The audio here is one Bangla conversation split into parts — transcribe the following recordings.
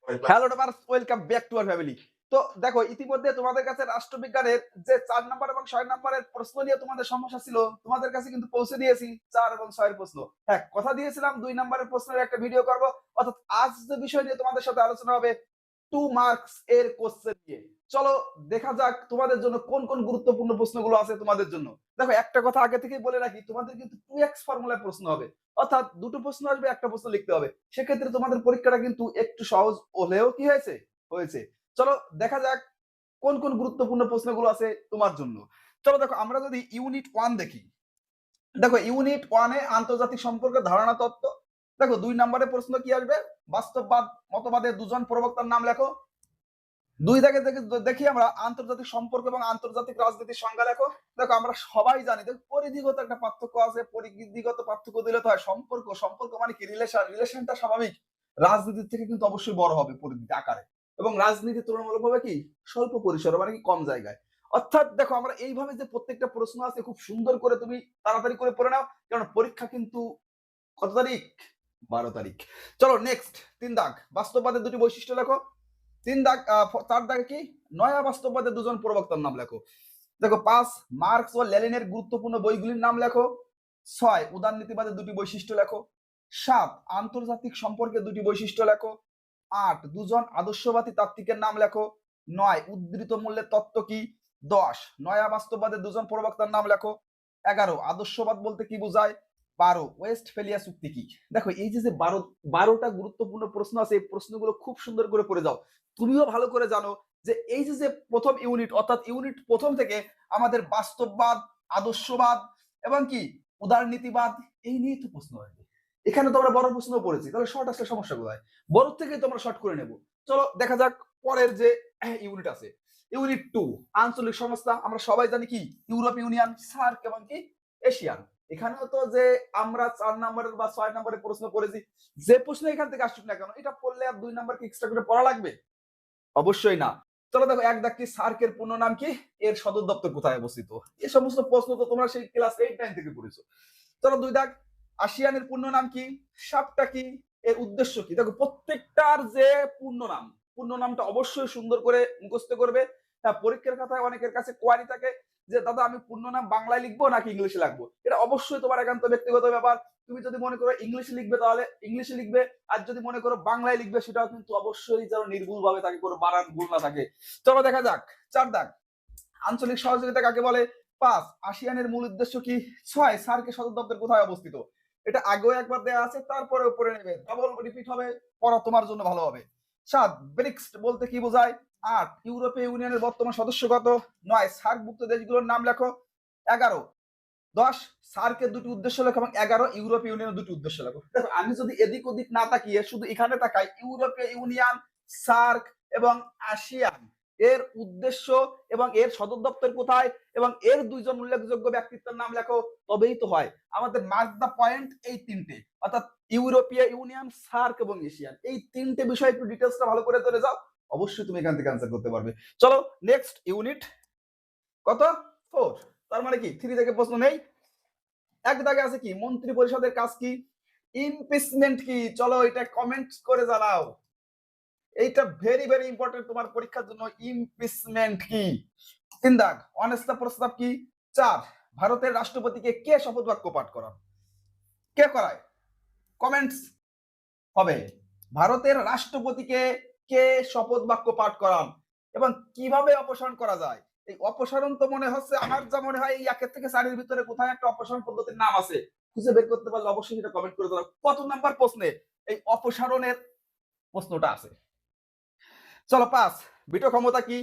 Hello toppers, welcome back to our family. তো দেখো, ইতিমধ্যে তোমাদের কাছে রাষ্ট্রবিজ্ঞানের যে ৪ নাম্বার এবং ৬ নাম্বারের প্রশ্ন নিয়ে তোমাদের সমস্যা ছিল, তোমাদের কাছে কিন্তু পৌঁছে দিয়েছি ৪ এবং ৬ এর প্রশ্ন। হ্যাঁ, কথা দিয়েছিলাম ২ নাম্বারের প্রশ্নের একটা ভিডিও করব। অর্থাৎ আজ যে বিষয় নিয়ে তোমাদের সাথে আলোচনা হবে 2 মার্কস এর কোশ্চেন নিয়ে। চলো দেখা যাক তোমাদের জন্য কোন কোন গুরুত্বপূর্ণ প্রশ্নগুলো আছে তোমাদের জন্য। দেখো, একটা কথা আগে থেকেই বলে রাখি, তোমাদের কিন্তু 2x ফর্মুলায় প্রশ্ন হবে। অর্থাৎ দুটো প্রশ্ন আসবে, একটা প্রশ্ন লিখতে হবে। সেক্ষেত্রে তোমাদের পরীক্ষাটা কিন্তু একটু সহজ হলেও কি হয়েছে। চলো দেখা যাক কোন কোন গুরুত্বপূর্ণ প্রশ্নগুলো আছে তোমার জন্য। চলো দেখো, আমরা যদি ইউনিট 1 দেখি। দেখো, ইউনিট 1 এ আন্তর্জাতিক সম্পর্কের ধারণা তত্ত্ব। দেখো, 2 নম্বরের প্রশ্ন কি আসবে? বাস্তববাদ মতবাদের দুজন প্রবক্তার নাম লেখো। 2 থেকে দেখি আমরা আন্তর্জাতিক সম্পর্ক এবং আন্তর্জাতিক রাজনীতির সংজ্ঞা লেখো। দেখো, আমরা সবাই জানি, দেখো পরিধিগত একটা পার্থক্য আছে। পরিধিগত পার্থক্য দিলে তো হয় সম্পর্ক মানে কি? রিলেশনটা স্বাভাবিক। রাজনীতির থেকে কিন্তু অবশ্যই বড় হবে পরিধিতে, আকারে। এবং রাজনীতি তুলনামূলকভাবে কি স্বল্প পরিসরে, মানে কি কম জায়গায়। অর্থাৎ দেখো, আমরা এইভাবে যে প্রত্যেকটা প্রশ্ন আছে খুব সুন্দর করে তুমি তাড়াতাড়ি করে পড়ে নাও, কারণ পরীক্ষা কিন্তু কত তারিখ? 12 তারিখ। চলো নেক্সট, 3 দাগ, বাস্তববাদের দুটি বৈশিষ্ট্য লেখো। 3 দাগ, 4 দাগে কি? নয়া বাস্তববাদের দুজন প্রবক্তার নাম লেখো। দেখো, 5 মার্কস ও লেনিনের গুরুত্বপূর্ণ বইগুলির নাম লেখো। 6 উদারনীতিবাদের দুটি বৈশিষ্ট্য লেখো। 7 আন্তর্জাতিক সম্পর্কের দুটি বৈশিষ্ট্য লেখো। 8 দুজন আদর্শবাদী তাত্ত্বিকের নাম লেখো। 9 উদ্ধৃত মূল্যের তত্ত্ব কি। 10 নয়া বাস্তববাদের দুজন প্রবক্তার নাম লেখো। 11 আদর্শবাদ বলতে কি বোঝায়। 12 ওয়েস্টফেলিয়া চুক্তি কি। দেখো, এই যে 12টা গুরুত্বপূর্ণ প্রশ্ন আছে, এই প্রশ্নগুলো খুব সুন্দর করে পড়ে যাও। তুমিও ভালো করে জানো যে এই যে প্রথম ইউনিট, অর্থাৎ ইউনিট প্রথম থেকে আমাদের বাস্তববাদ, আদর্শবাদ এবং কি উদারনীতিবাদ, এই নিয়ে তো প্রশ্ন আসবে। এখানে তো আমরা বড় প্রশ্ন পড়েছি, তাহলে শর্ট আসলে সমস্যা কোথায়? বড় থেকে তো আমরা শর্ট করে নেব। চলো দেখা যাক পরের যে ইউনিট আছে। ইউনিট 2 আঞ্চলিক সংস্থা। আমরা সবাই জানি কি ইউরোপ ইউনিয়ন, সার্ক এবং কি এশিয়ান। এখানেও তো যে আমরা 4 নম্বরের বা 6 নম্বরের প্রশ্ন পড়েছি, যে প্রশ্ন এখান থেকে আসুক না কেন, এটা পড়লে আর 2 নাম্বার কি এক্সট্রা করে পড়া লাগবে? অবশ্যই না। চলো দেখো, 1 দাগ কি? সার্কের পূর্ণ নাম কি? এর সদর দপ্তর কোথায় অবস্থিত? এই সমস্ত প্রশ্ন তো তোমরা সেই ক্লাস 8 9 থেকে পড়েছো। চলো 2 দাগ, আসিয়ানের পূর্ণ নাম কি? সাপটা কি? এর উদ্দেশ্য কি? দেখো, প্রত্যেকটার যে পূর্ণ নামটা অবশ্যই সুন্দর করে মুখস্থ করবে। হ্যাঁ, পরীক্ষার খাতায় অনেকের কাছে কোয়ারি থাকে যে দাদা আমি পূর্ণ নাম বাংলায় লিখবো নাকি ইংলিশে লিখবো। এটা অবশ্যই তোমার একান্ত ব্যক্তিগত ব্যাপার। তুমি যদি মনে করো ইংলিশে লিখবে তাহলে ইংলিশে লিখবে, আর যদি মনে করো বাংলায় লিখবে সেটাও কিন্তু অবশ্যই যেন নির্ভুল ভাবে থাকে, কোনো বানান ভুল না থাকে। চলো দেখা যাক 4 দাগ, আঞ্চলিক সহযোগিতা কাকে বলে। 5 আসিয়ানের মূল উদ্দেশ্য কি। 6 সার্কের সদর দপ্তর কোথায় অবস্থিত। এটা আগেও একবার দেয়া আছে, তারপরে উপরে নেবে, ডাবল রিপিট হবে, পড়া তোমার জন্য ভালো হবে। 7 ব্রিক্স বলতে কি বোঝায়। 8 ইউরোপীয় ইউনিয়নের বর্তমান সদস্য কত। 9 সার্কভুক্ত দেশগুলোর নাম লেখো। 11 10 সার্কের দুটি উদ্দেশ্য লেখো এবং 11 ইউরোপীয় ইউনিয়নের দুটি উদ্দেশ্য লেখো। দেখো, আমি যদি এদিক ওদিক না তাকিয়ে শুধু এখানে তাকাই, ইউরোপীয় ইউনিয়ন, সার্ক এবং আসিয়ান এর উদ্দেশ্য এবং এর সদর দপ্তর কোথায় এবং এর দুইজন উল্লেখযোগ্য ব্যক্তিত্বের নাম লেখো, তবেই তো হয়। আমাদের মার্ক দা পয়েন্ট এই তিনটে, অর্থাৎ ইউরোপীয় ইউনিয়ন, সার্ক এবং এশিয়ান, এই তিনটে বিষয় একটু ডিটেলসটা ভালো করে ধরে যাও, অবশ্যই তুমি এখান থেকে অ্যান্সার করতে পারবে। চলো নেক্সট ইউনিট কত? 4। তার মানে কি 3 থেকে প্রশ্ন নেই। 1 দাগে আছে কি? মন্ত্রী পরিষদের কাজ কি। ইমপিচমেন্ট কি? চলো এটা কমেন্টস করে জানাও। এইটা ভেরি ভেরি ইম্পর্টেন্ট তোমার পরীক্ষার জন্য। ইমপিচমেন্ট কি? 3 দাগ, অনাস্থা প্রস্তাব কি। 4 ভারতের রাষ্ট্রপতিকে কে শপথ বাক্য পাঠ করান। কে করায়? কমেন্টস হবে। ভারতের রাষ্ট্রপতিকে কে শপথ বাক্য পাঠ করান এবং কিভাবে অপসারণ করা যায়। এই অপসারণ তো মনে হচ্ছে, আমার যা মনে হয়, এই 1 থেকে 4 এর ভিতরে কোথায় একটা অপসারণ পদ্ধতির নাম আছে। খুঁজে বের করতে পারলে অবশ্যই সেটা কমেন্ট করে দাও। কত নাম্বার প্রশ্নে এই অপসারণের প্রশ্নটা আছে। চলো 5 ভিটো ক্ষমতা কি।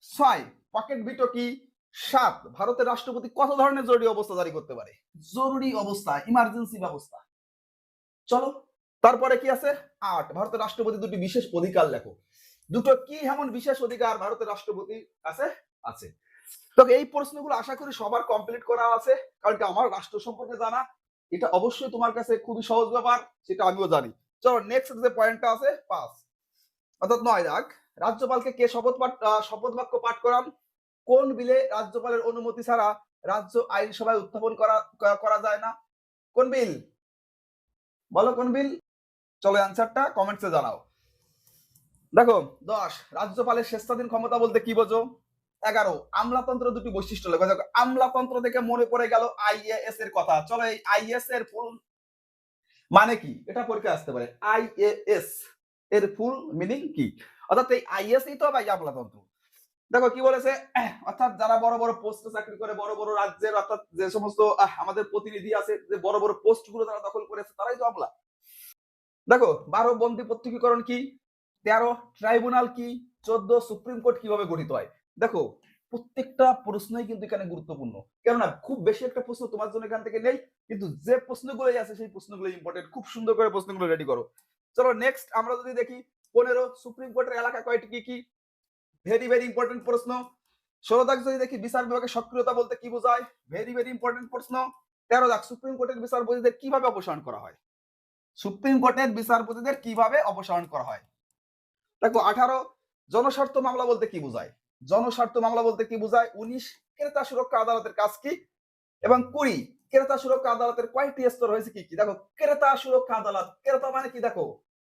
6 পকেট ভিটো কি। 7 ভারতের রাষ্ট্রপতি কত ধরনের জরুরি অবস্থা জারি করতে পারে। জরুরি অবস্থা, ইমার্জেন্সি ব্যবস্থা। চলো তারপরে কি আছে। 8 ভারতের রাষ্ট্রপতি দুটি বিশেষ অধিকার লেখো। দুটো কি এমন বিশেষ অধিকার ভারতের রাষ্ট্রপতির কাছে আছে। তো এই প্রশ্নগুলো আশা করি সবার কমপ্লিট করা আছে, কারণ কি আমার রাষ্ট্র সম্পর্কে জানা এটা অবশ্যই তোমার কাছে খুবই সহজ ব্যাপার, সেটা আমিও জানি। চলো নেক্সট যে পয়েন্টটা আছে 5, অর্থাৎ 9 দাগ, রাজ্যপালকে কে শপথ বাক্য পাঠ করান। কোন বিলে রাজ্যপালের অনুমতি ছাড়া রাজ্য আইনসভায় উত্থাপন করা যায় না। কোন বিল? বলো কোন বিল? চলো অ্যান্সারটা কমেন্টসে জানাও। দেখো 10 রাজ্যপালের স্বেচ্ছাধীন ক্ষমতা বলতে কি বোঝো? 11 আমলাতন্ত্র দুটি বৈশিষ্ট্য লেখো। দেখো আমলাতন্ত্র থেকে মনে পড়ে গেল আইএএস এর কথা। চলো এই আইএএস এর ফুল মানে কি এটা পরীক্ষা আসতে পারে। আইএএস এর ফুল মিনিং কি? অর্থাৎ এই আইএএস ই তো ভাই আমলাতন্ত্র। দেখো কি বলেছে, অর্থাৎ যারা বড় বড় পোস্টে চাকরি করে, বড় বড় রাজ্যের, অর্থাৎ যে সমস্ত আমাদের প্রতিনিধি আছে, যে বড় বড় পোস্ট গুলো তারা দখল করেছে, তারাই তো আমলা। দেখো 12 বন্দি প্রত্যক্ষীকরণ কি, 13 ট্রাইব্যুনাল কি, 14 সুপ্রিম কোর্ট কিভাবে গঠিত হয়। দেখো প্রত্যেকটা প্রশ্নই কিন্তু এখানে গুরুত্বপূর্ণ, কেননা খুব বেশি একটা প্রশ্ন তোমার জন্য এখান থেকে নেই, কিন্তু যে প্রশ্নগুলোই আছে সেই প্রশ্নগুলো ইম্পর্টেন্ট। খুব সুন্দর করে প্রশ্নগুলো রেডি করো। চলো নেক্সট আমরা যদি দেখি 15 সুপ্রিম কোর্টের এলাকা কয়টি কি কি, ভেরি ভেরি ইম্পর্টেন্ট প্রশ্ন। 16 দাগ যদি দেখি বিচার বিভাগের সক্রিয়তা বলতে কি বোঝায়, ভেরি ভেরি ইম্পর্টেন্ট প্রশ্ন। 13 দাগ সুপ্রিম কোর্টের বিচারপতিদের কিভাবে অপসারণ করা হয়, সুপ্রিম কোর্টের বিচারপতিদের কিভাবে অপসারণ করা হয়। দেখো 18 জনস্বার্থ মামলা বলতে কি বোঝায়, জনস্বার্থ মামলা বলতে কি বোঝায়। 19 ক্রেতা সুরক্ষা আদালতের কাজ কি, এবং 20 ক্রেতা সুরক্ষা আদালতের কয়টি স্তর হয়েছে কি কি। দেখো ক্রেতা সুরক্ষা আদালত, ক্রেতা মানে কি দেখো,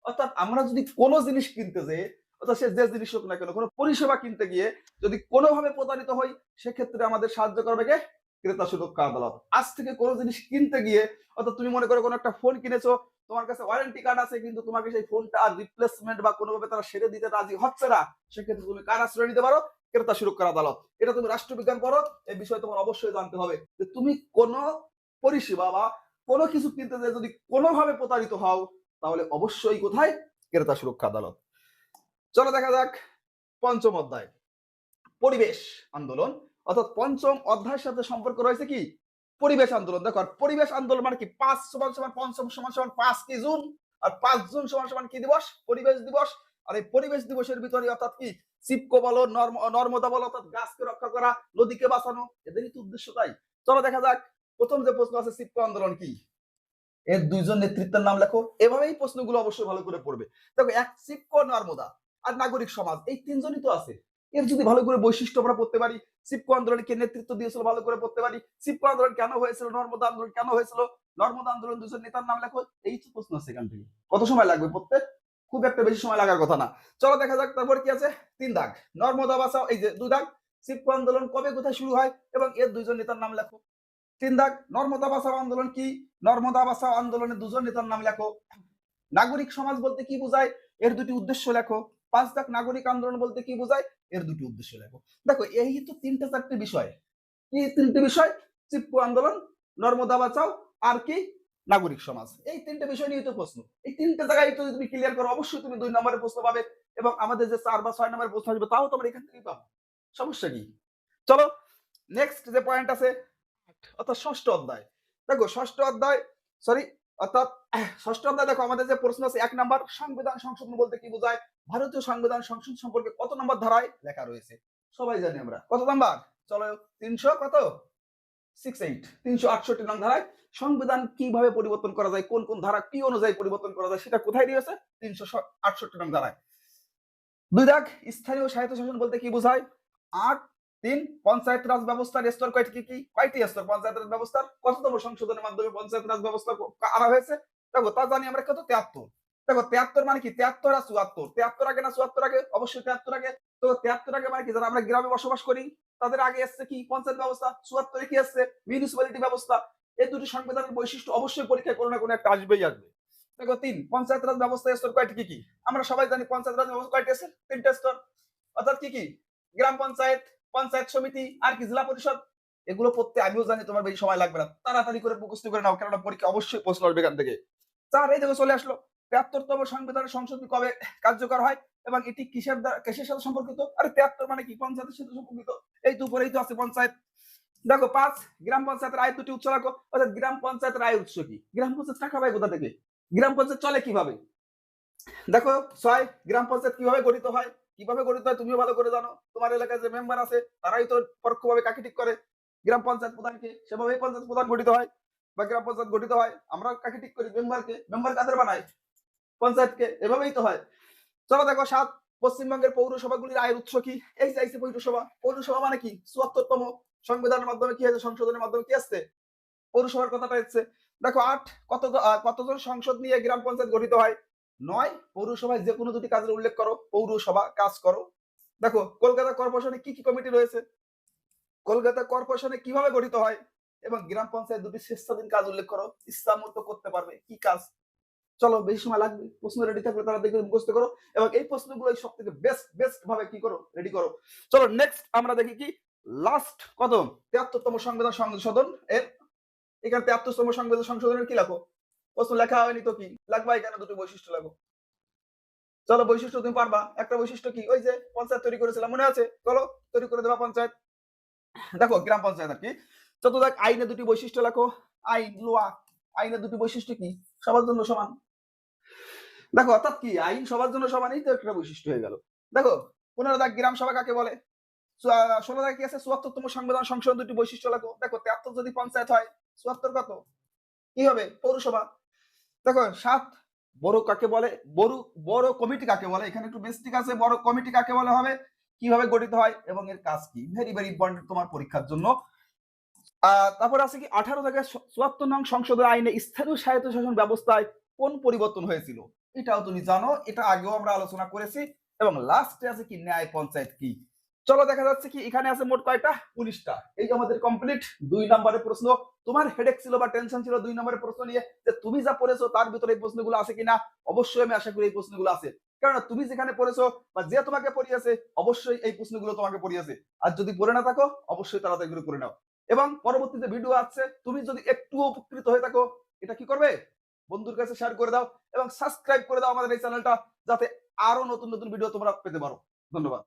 অর্থাৎ আমরা যদি কোনো জিনিস কিনতে যাই, অর্থাৎ সে যে জিনিস হোক না কেন, কোনো পরিষেবা কিনতে গিয়ে যদি কোনোভাবে প্রতারিত হই, সেক্ষেত্রে আমাদের সাহায্য করবে কে, ক্রেতা সুরক্ষা আদালত। আজ থেকে কোনো জিনিস কিনতে গিয়ে, অর্থাৎ তুমি মনে করো কোনো একটা ফোন কিনেছো, তোমার কাছে ওয়ারেন্টি কার্ড আছে, কিন্তু তোমাকে সেই ফোনটা আর রিপ্লেসমেন্ট বা কোনোভাবে তারা সেরে দিতে রাজি হচ্ছে না, সেক্ষেত্রে তুমি কার আশ্রয় নিতে পারো, ক্রেতা সুরক্ষার আদালত। এটা তুমি রাষ্ট্রবিজ্ঞান পড়ো, এই বিষয়ে তোমার অবশ্যই জানতে হবে যে তুমি কোনো পরিষেবা বা কোনো কিছু কিনতে যে যদি কোনোভাবে প্রতারিত হও, তাহলে অবশ্যই কোথায়, ক্রেতা সুরক্ষা আদালত। চলো দেখা যাক পঞ্চম অধ্যায় পরিবেশ আন্দোলন, অর্থাৎ পঞ্চম অধ্যায়ের সাথে সম্পর্ক রয়েছে কি, পরিবেশ আন্দোলন। দেখো পরিবেশ আন্দোলন মানে কি, 5 সমান সমান পঞ্চম সমান সমান 5 কি জুন, আর 5 জুন সমান সমান কি দিবস, পরিবেশ দিবস। আর এই পরিবেশ দিবসের ভিতরে অর্থাৎ কি, সিপকো বলো, নর্মদা বলো, অর্থাৎ গাছকে রক্ষা করা, নদীকে বাঁচানো, এদেরই তো উদ্দেশ্য। তাই চলো দেখা যাক প্রথম যে প্রশ্ন আছে, সিপকো আন্দোলন কি, এর দুইজন নেতৃত্বের নাম লেখো। এভাবেই প্রশ্নগুলো অবশ্যই ভালো করে পড়বে। দেখো এক সিপকো, নর্মদা আর নাগরিক সমাজ, এই তিনজনই তো আছে। এর যদি ভালো করে বৈশিষ্ট্য আমরা পড়তে পারি, সিপকো আন্দোলনে কে নেতৃত্ব দিয়েছিল ভালো করে পড়তে পারি, সিপকো আন্দোলন কেন হয়েছিল, নর্মদা আন্দোলন কেন হয়েছিল, নর্মদা আন্দোলন দুজন নেতার নাম লেখো। এই তো প্রশ্ন আছে এখান থেকে। কত সময় লাগবে পড়তে, খুব একটা বেশি সময় লাগার কথা না। চলো দেখা যাক তারপর কি আছে। 3 দাগ নর্মদা বাঁচাও, এই যে 2 দাগ সিপকো আন্দোলন কবে কোথায় শুরু হয় এবং এর দুইজন নেতার নাম লেখো। 3 দাগ নর্মদা বাঁচাও আন্দোলন কি, নর্মদা বাঁচাও আন্দোলনের দুজন নেতার নাম লেখো। নাগরিক সমাজ বলতে কি বোঝায়, এর দুটি উদ্দেশ্য লেখো। 5 দাগ নাগরিক আন্দোলন বলতে কি বোঝায়, এর দুটি উদ্দেশ্য লেখো। দেখো এই তো 3টে 4টে বিষয়, কি 3টে বিষয়, চিপকো আন্দোলন, নর্মদা বাঁচাও আর কি, নাগরিক সমাজ। এই 3টে বিষয় নিয়ে তো প্রশ্ন। এই 3টে জায়গায় তো তুমি ক্লিয়ার করো, অবশ্যই তুমি 2 নম্বরের প্রশ্ন পাবে, এবং আমাদের যে 4 বা 6 নম্বরের প্রশ্ন আসবে তাও তোমার এখান থেকেই পাবো, সমস্যা কি। চলো নেক্সট যে পয়েন্ট আছে, অর্থাৎ ষষ্ঠ অধ্যায়। দেখো ষষ্ঠ অধ্যায়, সরি, অর্থাৎ ষষ্ঠ অধ্যায় দেখো আমাদের যে প্রশ্ন আছে 1 নাম্বার সংবিধান সংশোধন বলতে কি বোঝায়। ভারতীয় সংবিধান সংশোধন সম্পর্কে কত নম্বর ধারায় লেখা রয়েছে, সবাই জানি আমরা কত নাম্বার। চলো 300 কত 68 368 নং ধারায় সংবিধান কিভাবে পরিবর্তন করা যায়, কোন কোন ধারা কি অনুযায়ী পরিবর্তন করা যায়, সেটা কোথায় দিয়েছে, 368 নং ধারায়। 2 দাগ স্থানীয় স্বায়ত্তশাসন বলতে কি বোঝায়। 8 3 পঞ্চায়েত রাজ ব্যবস্থার স্তর কয়টি কি কি, কয়টি স্তর পঞ্চায়েত রাজ ব্যবস্থার, কততম সংশোধনের মাধ্যমে পঞ্চায়েত রাজ ব্যবস্থা আনা হয়েছে। দেখো তা জানি আমরা কত, 73। দেখো 73 মানে কি, 73 আর 74, 73 আগে না 74 আগে, অবশ্যই 73 আগে। তো 73 আগে মানে কি, যারা আমরা গ্রামে বসবাস করি তাদের আগে আসছে কি, পঞ্চায়েত ব্যবস্থা। 74 কি আসছে, মিউনিসিপ্যালিটি ব্যবস্থা। এই দুটি সংবিধানের বৈশিষ্ট্য অবশ্যই পরীক্ষায় কোনো না কোনো একটা আসবেই আসবে। দেখো 3 পঞ্চায়েত রাজ ব্যবস্থা স্তর কয়টি কি কি, আমরা সবাই জানি পঞ্চায়েত রাজ ব্যবস্থা কয়টি আছে, 3টে স্তর। অর্থাৎ কি কি, গ্রাম পঞ্চায়েত, পঞ্চায়েত সমিতি আর কি জেলা পরিষদ। এগুলো পড়তে আমিও জানি তোমার বেশি সময় লাগবে না, তাড়াতাড়ি করে মুখস্থ করে নাও, কেননা পরীক্ষা অবশ্যই প্রশ্ন আসবে এখান থেকে। 4 এই দেখো চলে আসলো, 73তম সংবিধানের সংশোধনী কবে কার্যকর হয় এবং এটি কিসের সাথে সম্পর্কিত। আরে 73 মানে কি, পঞ্চায়েতের সাথে সম্পর্কিত। এই তো উপরেই তো আছে পঞ্চায়েত। দেখো 5 গ্রাম পঞ্চায়েতের আয় দুটি উৎস রাখো। অর্থাৎ গ্রাম পঞ্চায়েতের আয় উৎস কি, গ্রাম পঞ্চায়েত টাকা পায় কোথা থেকে, গ্রাম পঞ্চায়েত চলে কিভাবে। দেখো 6 গ্রাম পঞ্চায়েত কিভাবে গঠিত হয়, কিভাবে গঠিত হয় তুমিও ভালো করে জানো, তোমার এলাকায় যে মেম্বার আছে তারাই তো পরোক্ষভাবে কাকে ঠিক করে, গ্রাম পঞ্চায়েত প্রধানকে, সেভাবেই পঞ্চায়েত প্রধান গঠিত হয় বা গ্রাম পঞ্চায়েত গঠিত হয়। আমরা কাকে ঠিক করি, মেম্বারকে, মেম্বার কাদের বানায়, পঞ্চায়েতকে, এভাবেই তো হয়। চলো দেখো 7 পশ্চিমবঙ্গের পৌরসভাগুলির আয়ের উৎস কি, এই চাইছে পৌরসভা। পৌরসভা মানে কি, 74তম সংবিধানের মাধ্যমে কি হয়েছে, সংশোধনের মাধ্যমে কি আসছে, পৌরসভার কথাটা এসছে। দেখো 8 কতজন সংসদ নিয়ে গ্রাম পঞ্চায়েত গঠিত হয়, 9 পৌরসভায় যে কোনো দুটি কাজের উল্লেখ করো। পৌরসভা কাজ করো। দেখো কলকাতা কর্পোরেশনে কি কি কমিটি রয়েছে, কলকাতা কর্পোরেশনে কিভাবে গঠিত হয়, এবং গ্রাম পঞ্চায়েত দুটি স্বেচ্ছাধীন কাজ উল্লেখ করো। ইচ্ছা মতো করতে পারবে কি কাজ। চলো বেশি সময় লাগবে, প্রশ্ন রেডি থাকলে তারা দেখবে মুখস্থ করো, এবং এই প্রশ্নগুলো সব থেকে বেস্ট ভাবে কি করো রেডি করো। চলো নেক্সট আমরা দেখি কি লাস্ট কত 73তম সংবিধান সংশোধন এর, এখানে 73তম সংবিধান সংশোধনের কি লেখো, প্রশ্ন লেখা হয়নি তো কি লাগবে, এখানে দুটো বৈশিষ্ট্য লেখো। চলো বৈশিষ্ট্য তুমি পারবা, একটা বৈশিষ্ট্য কি, ওই যে পঞ্চায়েত তৈরি করেছিলাম মনে আছে, চলো তৈরি করে দেবা পঞ্চায়েত। দেখো গ্রাম পঞ্চায়েত আর কি। চতুর্থ আইনে দুটি বৈশিষ্ট্য লেখো, আইন লোয়া, আইনের দুটি বৈশিষ্ট্য কি, সবার জন্য সমান। দেখো অর্থাৎ কি আইন সবার জন্য সমানই তো একটা বৈশিষ্ট্য হয়ে গেল। দেখো 15 গ্রাম সভা কাকে বলে, 16 কি আছে 74তম সংবিধান সংশোধন দুটি বৈশিষ্ট্য লেখো। দেখো 73 যদি পঞ্চায়েত হয় 74 কত কি হবে পৌরসভা। দেখো 7 বড় কাকে বলে, বড় কমিটি কাকে বলে, এখানে একটু মিস্টেক আছে, বড় কমিটি কাকে বলা হবে, কিভাবে গঠিত হয় এবং এর কাজ কি, ভেরি ইম্পর্টেন্ট তোমার পরীক্ষার জন্য। তারপর আছে কি 18 থেকে 74 নং সংশোধন আইনে স্থানীয় স্বায়ত্তশাসন ব্যবস্থায় কোন পরিবর্তন হয়েছিল, এটাও তুমি জানো, এটা আগেও আমরা আলোচনা করেছি। এবং লাস্টে আছে কি ন্যায় পঞ্চায়েত কি। চলো দেখা যাচ্ছে কি এখানে আছে মোট কয়টা 19টা। এই যে আমাদের কমপ্লিট 2 নম্বরের প্রশ্ন। তোমার হেডেক ছিল বা টেনশন ছিল 2 নম্বরের প্রশ্ন নিয়ে, যে তুমি যা পড়েছো তার ভিতরে এই প্রশ্নগুলো আছে কিনা। অবশ্যই আমি আশা করি এই প্রশ্নগুলো আছে, কারণ তুমি যেখানে পড়েছো বা যে তোমাকে পড়িয়েছে অবশ্যই এই প্রশ্নগুলো তোমাকে পড়িয়েছে। আর যদি পড়ে না থাকো অবশ্যই তাড়াতাড়ি এগুলো করে নাও। এবং পরবর্তীতে ভিডিও আছে, তুমি যদি একটু উপকৃত হয়ে থাকো এটা কি করবে, বন্ধুর কাছে শেয়ার করে দাও এবং সাবস্ক্রাইব করে দাও আমাদের এই চ্যানেলটা, যাতে আরো নতুন নতুন ভিডিও তোমরা পেতে পারো। ধন্যবাদ।